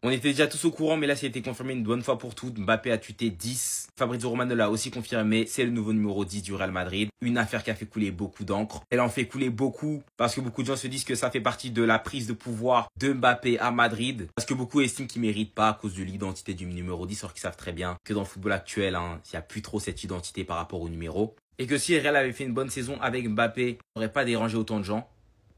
On était déjà tous au courant, mais là, ça a été confirmé une bonne fois pour toutes. Mbappé a tweeté 10. Fabrizio Romano l'a aussi confirmé. C'est le nouveau numéro 10 du Real Madrid. Une affaire qui a fait couler beaucoup d'encre. Elle en fait couler beaucoup parce que beaucoup de gens se disent que ça fait partie de la prise de pouvoir de Mbappé à Madrid. Parce que beaucoup estiment qu'il ne mérite pas à cause de l'identité du numéro 10, alors qu'ils savent très bien que dans le football actuel, il n'y a plus trop cette identité par rapport au numéro. Et que si Real avait fait une bonne saison avec Mbappé, ça n'aurait pas dérangé autant de gens.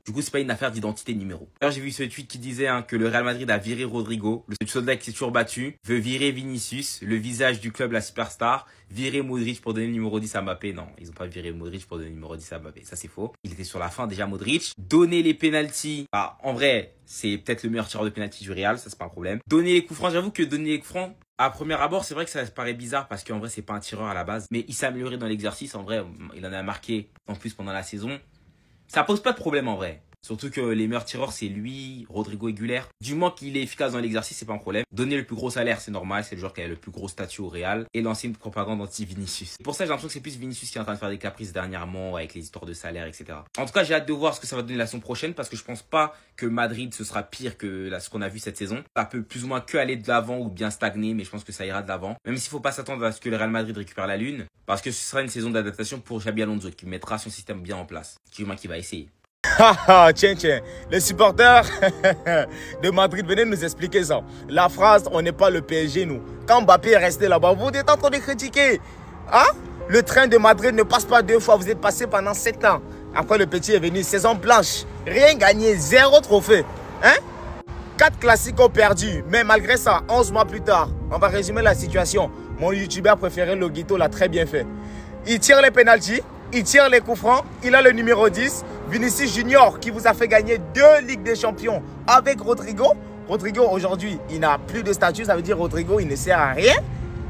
Du coup, c'est pas une affaire d'identité numéro. D'ailleurs, j'ai vu ce tweet qui disait que le Real Madrid a viré Rodrigo, le soldat qui s'est toujours battu, veut virer Vinicius, le visage du club, la superstar, virer Modric pour donner le numéro 10 à Mbappé. Non, ils ont pas viré Modric pour donner le numéro 10 à Mbappé. Ça, c'est faux. Il était sur la fin déjà, Modric. Donner les pénaltys. En vrai, c'est peut-être le meilleur tireur de pénalty du Real, ça c'est pas un problème. Donner les coups francs, j'avoue que donner les coups francs, à premier abord, c'est vrai que ça paraît bizarre parce qu'en vrai, c'est pas un tireur à la base. Mais il s'est amélioré dans l'exercice. En vrai, il en a marqué en plus pendant la saison. Ça pose pas de problème en vrai. Surtout que les meilleurs tireurs, c'est lui, Rodrigo et Güler. Du moment qu'il est efficace dans l'exercice, c'est pas un problème. Donner le plus gros salaire, c'est normal. C'est le joueur qui a le plus gros statut au Real. Et lancer une propagande anti-Vinicius. Pour ça, j'ai l'impression que c'est plus Vinicius qui est en train de faire des caprices dernièrement avec les histoires de salaire, etc. En tout cas, j'ai hâte de voir ce que ça va donner la saison prochaine parce que je pense pas que Madrid, ce sera pire que ce qu'on a vu cette saison. Ça peut plus ou moins que aller de l'avant ou bien stagner, mais je pense que ça ira de l'avant. Même s'il faut pas s'attendre à ce que le Real Madrid récupère la lune parce que ce sera une saison d'adaptation pour Xabi Alonso qui mettra son système bien en place. Du moins, qui va essayer. Tiens, les supporters de Madrid, venez nous expliquer ça. La phrase, on n'est pas le PSG, nous. Quand Mbappé est resté là-bas, vous êtes en train de critiquer. Hein? Le train de Madrid ne passe pas 2 fois, vous êtes passé pendant 7 ans. Après, le petit est venu, saison blanche. Rien gagné, 0 trophée. Hein? 4 classicos perdus. Mais malgré ça, 11 mois plus tard, on va résumer la situation. Mon youtubeur préféré, Loguito, l'a très bien fait. Il tire les pénaltys. Il tire les coups francs, il a le numéro 10, Vinicius Junior qui vous a fait gagner 2 Ligues des Champions avec Rodrigo. Rodrigo aujourd'hui, il n'a plus de statut, ça veut dire Rodrigo, il ne sert à rien.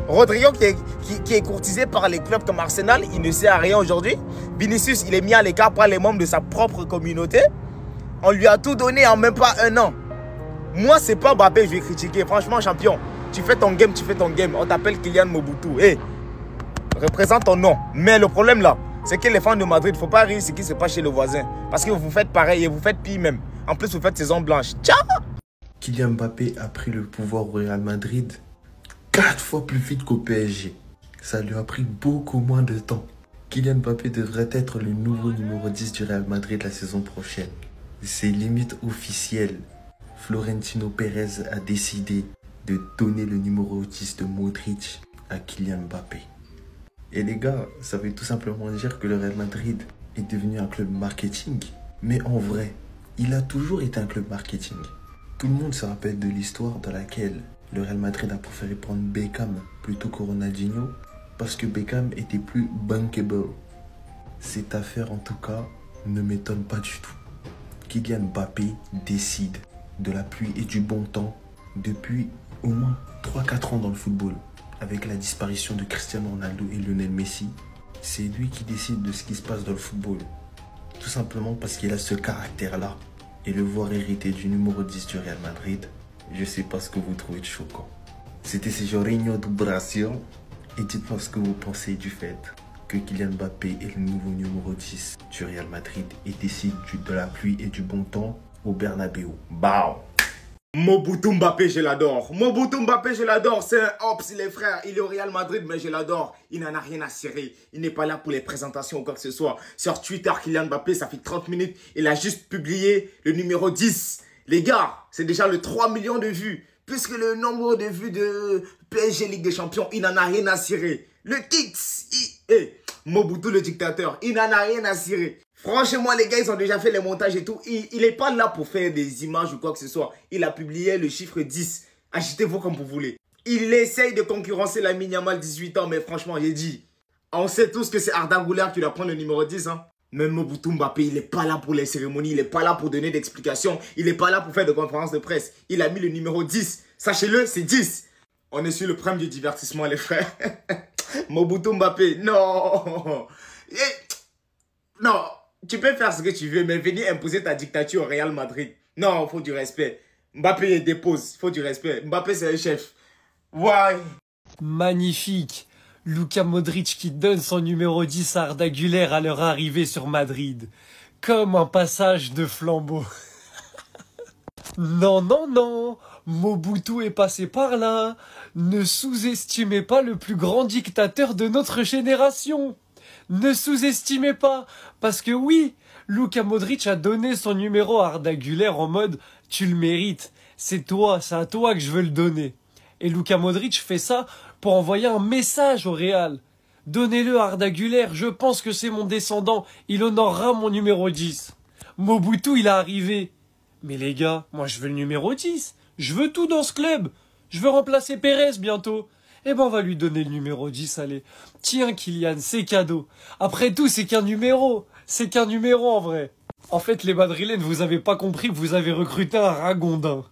Rodrigo qui est courtisé par les clubs comme Arsenal, il ne sert à rien aujourd'hui. Vinicius, il est mis à l'écart par les membres de sa propre communauté. On lui a tout donné en même pas 1 an. Moi, c'est pas Mbappé, je vais critiquer. Franchement, champion, tu fais ton game, tu fais ton game. On t'appelle Kylian Mobutu. Hey, représente ton nom. Mais le problème là, c'est que les fans de Madrid, il ne faut pas rire ce qui se passe chez le voisin. Parce que vous faites pareil et vous faites pire même. En plus, vous faites saison blanche. Ciao! Kylian Mbappé a pris le pouvoir au Real Madrid 4 fois plus vite qu'au PSG. Ça lui a pris beaucoup moins de temps. Kylian Mbappé devrait être le nouveau numéro 10 du Real Madrid la saison prochaine. C'est limite officiel. Florentino Pérez a décidé de donner le numéro 10 de Modric à Kylian Mbappé. Et les gars, ça veut tout simplement dire que le Real Madrid est devenu un club marketing. Mais en vrai, il a toujours été un club marketing. Tout le monde se rappelle de l'histoire dans laquelle le Real Madrid a préféré prendre Beckham plutôt que Ronaldinho parce que Beckham était plus bankable. Cette affaire en tout cas ne m'étonne pas du tout. Kylian Mbappé décide de la pluie et du bon temps depuis au moins 3-4 ans dans le football. Avec la disparition de Cristiano Ronaldo et Lionel Messi, c'est lui qui décide de ce qui se passe dans le football. Tout simplement parce qu'il a ce caractère-là. Et le voir hériter du numéro 10 du Real Madrid, je sais pas ce que vous trouvez de choquant. C'était Jorginho do Brasil. Et dites-moi ce que vous pensez du fait que Kylian Mbappé est le nouveau numéro 10 du Real Madrid et décide de la pluie et du bon temps au Bernabéu. Bao! Mobutu Mbappé, je l'adore. Mobutu Mbappé, je l'adore. C'est un Ops, les frères. Il est au Real Madrid, mais je l'adore. Il n'en a rien à cirer. Il n'est pas là pour les présentations ou quoi que ce soit. Sur Twitter, Kylian Mbappé, ça fait 30 minutes. Il a juste publié le numéro 10. Les gars, c'est déjà le 3 millions de vues. Plus que le nombre de vues de PSG Ligue des Champions, il n'en a rien à cirer. Le Kix, Mobutu le dictateur, il n'en a rien à cirer. Franchement, les gars, ils ont déjà fait les montages et tout. Il n'est pas là pour faire des images ou quoi que ce soit. Il a publié le chiffre 10. Achetez-vous comme vous voulez. Il essaye de concurrencer la Yamal 18 ans, mais franchement, j'ai dit, on sait tous que c'est Arda Güler qui doit prendre le numéro 10. Hein. Même Mobutu Mbappé, il n'est pas là pour les cérémonies, il n'est pas là pour donner d'explications, il n'est pas là pour faire de conférences de presse. Il a mis le numéro 10. Sachez-le, c'est 10. On est sur le prime du divertissement, les frères. Mobutu Mbappé, non. Non. Tu peux faire ce que tu veux, mais venir imposer ta dictature au Real Madrid. Non, il faut du respect. Mbappé dépose, il faut du respect. Mbappé, c'est le chef. Ouais. Magnifique. Luka Modric qui donne son numéro 10 à Arda Güler à leur arrivée sur Madrid. Comme un passage de flambeau. Non, non, non. Mobutu est passé par là. Ne sous-estimez pas le plus grand dictateur de notre génération. Ne sous-estimez pas. Parce que oui, Luka Modric a donné son numéro à Arda Güler en mode « Tu le mérites. C'est toi, c'est à toi que je veux le donner. » Et Luka Modric fait ça pour envoyer un message au Real. Donnez-le à Arda Güler, je pense que c'est mon descendant. Il honorera mon numéro 10. Mobutu, il est arrivé. Mais les gars, moi je veux le numéro 10. Je veux tout dans ce club. Je veux remplacer Pérez bientôt. Eh ben on va lui donner le numéro 10, allez. Tiens Kylian, c'est cadeau. Après tout, c'est qu'un numéro. C'est qu'un numéro en vrai. En fait, les Madrilènes, vous avez pas compris que vous avez recruté un ragondin.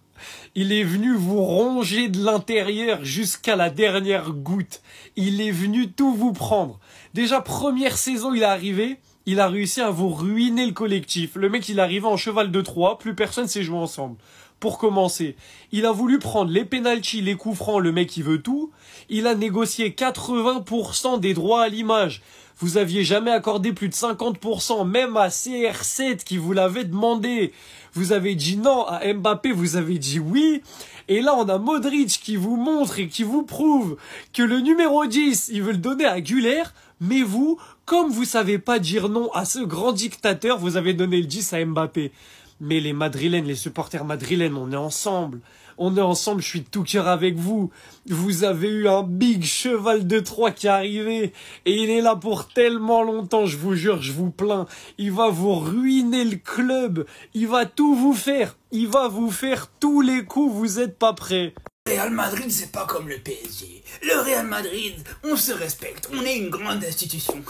Il est venu vous ronger de l'intérieur jusqu'à la dernière goutte. Il est venu tout vous prendre. Déjà, première saison, il est arrivé. Il a réussi à vous ruiner le collectif. Le mec, il est arrivé en cheval de Troie. Plus personne s'est joué ensemble. Pour commencer, il a voulu prendre les pénaltys, les coups francs. Le mec, il veut tout. Il a négocié 80% des droits à l'image. Vous aviez jamais accordé plus de 50%, même à CR7 qui vous l'avait demandé. Vous avez dit non, à Mbappé vous avez dit oui. Et là on a Modric qui vous montre et qui vous prouve que le numéro 10, il veut le donner à Güler. Mais vous, comme vous savez pas dire non à ce grand dictateur, vous avez donné le 10 à Mbappé. Mais les Madrilènes, les supporters madrilènes, on est ensemble. On est ensemble, je suis de tout cœur avec vous. Vous avez eu un big cheval de Troie qui est arrivé. Et il est là pour tellement longtemps, je vous jure, je vous plains. Il va vous ruiner le club. Il va tout vous faire. Il va vous faire tous les coups, vous êtes pas prêts. Le Real Madrid, c'est pas comme le PSG. Le Real Madrid, on se respecte. On est une grande institution.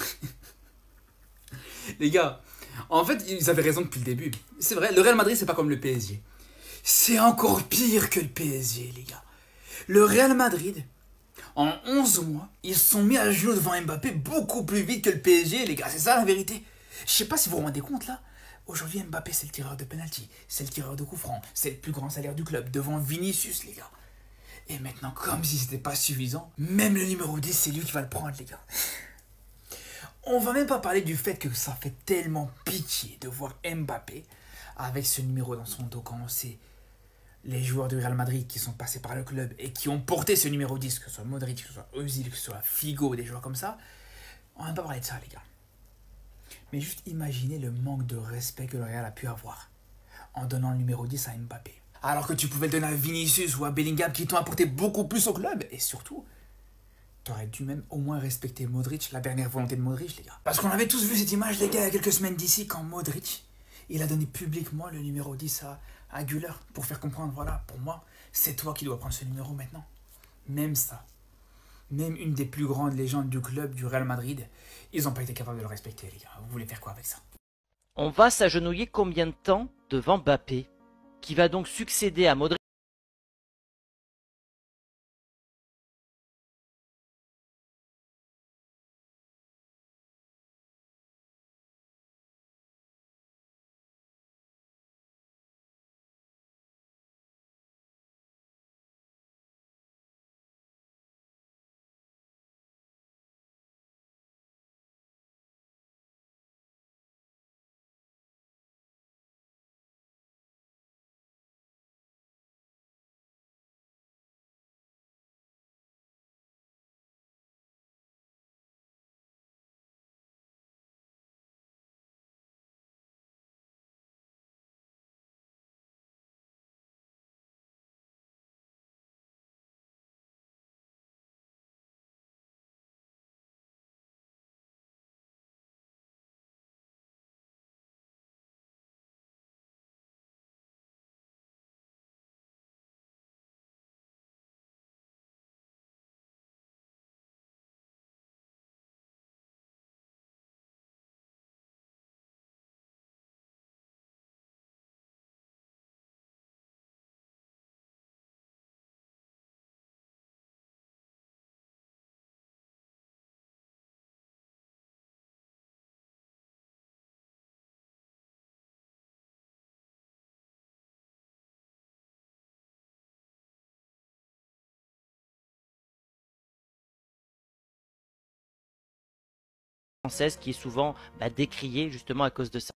Les gars, en fait, ils avaient raison depuis le début. C'est vrai, le Real Madrid, c'est pas comme le PSG. C'est encore pire que le PSG, les gars. Le Real Madrid, en 11 mois, ils se sont mis à genoux devant Mbappé beaucoup plus vite que le PSG, les gars. C'est ça la vérité. Je sais pas si vous vous rendez compte là. Aujourd'hui, Mbappé, c'est le tireur de penalty, c'est le tireur de coup franc, c'est le plus grand salaire du club devant Vinicius, les gars. Et maintenant, comme si c'était pas suffisant, même le numéro 10, c'est lui qui va le prendre, les gars. On va même pas parler du fait que ça fait tellement pitié de voir Mbappé avec ce numéro dans son dos quand on sait les joueurs du Real Madrid qui sont passés par le club et qui ont porté ce numéro 10, que ce soit Modric, que ce soit Özil, que ce soit Figo, des joueurs comme ça. On va même pas parler de ça, les gars. Mais juste imaginez le manque de respect que le Real a pu avoir en donnant le numéro 10 à Mbappé. Alors que tu pouvais le donner à Vinicius ou à Bellingham qui t'ont apporté beaucoup plus au club. Et surtout, t'aurais dû même au moins respecter Modric, la dernière volonté de Modric, les gars. Parce qu'on avait tous vu cette image, les gars, il y a quelques semaines d'ici, quand Modric, il a donné publiquement le numéro 10 à Güler pour faire comprendre, voilà, pour moi, c'est toi qui dois prendre ce numéro maintenant. Même ça, même une des plus grandes légendes du club, du Real Madrid, ils n'ont pas été capables de le respecter, les gars. Vous voulez faire quoi avec ça? On va s'agenouiller combien de temps devant Mbappé, qui va donc succéder à Modric? Française qui est souvent décriée justement à cause de ça.